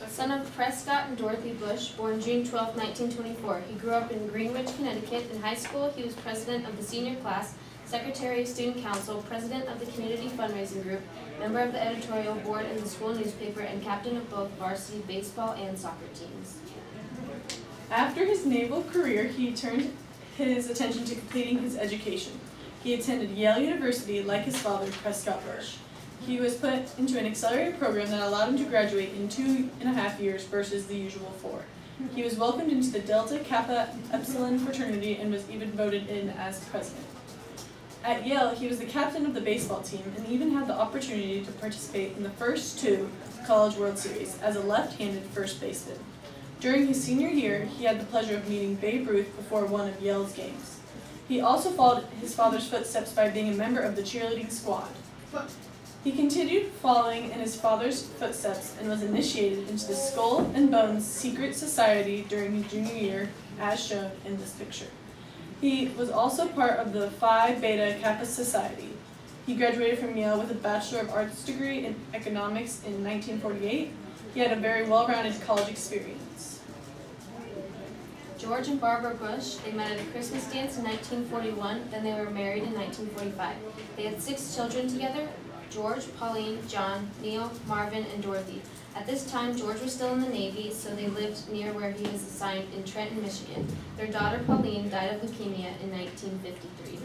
Son of Prescott and Dorothy Bush, born June 12, 1924. He grew up in Greenwich, Connecticut. In high school, he was president of the senior class, secretary of student council, president of the community fundraising group, member of the editorial board in the school newspaper, and captain of both varsity baseball and soccer teams. After his naval career, he turned his attention to completing his education. He attended Yale University like his father, Prescott Bush. He was put into an accelerated program that allowed him to graduate in 2.5 years versus the usual 4. He was welcomed into the Delta Kappa Epsilon fraternity and was even voted in as president. At Yale, he was the captain of the baseball team and even had the opportunity to participate in the first 2 College World Series as a left-handed first baseman. During his senior year, he had the pleasure of meeting Babe Ruth before one of Yale's games. He also followed his father's footsteps by being a member of the cheerleading squad. He continued following in his father's footsteps and was initiated into the Skull and Bones Secret Society during his junior year, as shown in this picture. He was also part of the Phi Beta Kappa Society. He graduated from Yale with a Bachelor of Arts degree in economics in 1948. He had a very well-rounded college experience. George and Barbara Bush, they met at a Christmas dance in 1941, then they were married in 1945. They had 6 children together: George, Pauline, John, Neil, Marvin, and Dorothy. At this time, George was still in the Navy, so they lived near where he was assigned in Trenton, Michigan. Their daughter, Pauline, died of leukemia in 1953.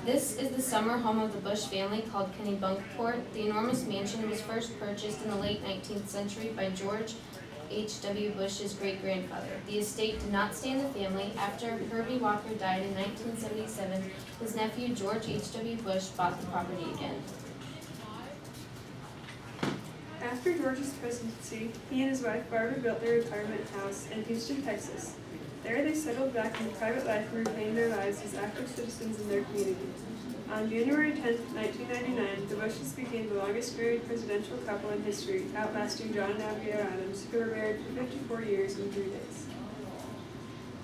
This is the summer home of the Bush family, called Kennebunkport. The enormous mansion was first purchased in the late 19th century by George H.W. Bush's great-grandfather. The estate did not stay in the family. After Herbie Walker died in 1977, his nephew George H.W. Bush bought the property again. After George's presidency, he and his wife Barbara built their retirement house in Houston, Texas. There they settled back into private life and reclaimed their lives as active citizens in their community. On January 10, 1999, the Bushes became the longest married presidential couple in history, outlasting John and Abigail Adams, who were married for 54 years and 3 days.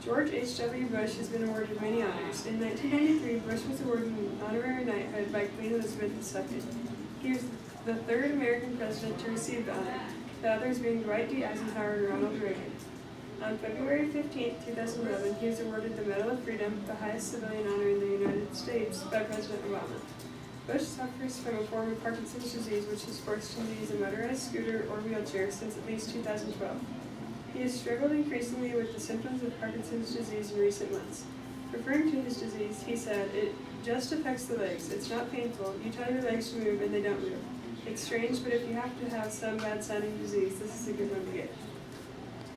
George H.W. Bush has been awarded many honors. In 1993, Bush was awarded an honorary knighthood by Queen Elizabeth II. He was the 3rd American president to receive the honor, the others being Dwight D. Eisenhower and Ronald Reagan. On February 15, 2011, he was awarded the Medal of Freedom, the highest civilian honor in the United States, by President Obama. Bush suffers from a form of Parkinson's disease, which has forced him to use a motorized scooter or wheelchair since at least 2012. He has struggled increasingly with the symptoms of Parkinson's disease in recent months. Referring to his disease, he said, "It just affects the legs. It's not painful. You tell your legs to move and they don't move. It's strange, but if you have to have some bad-sounding disease, this is a good one to get."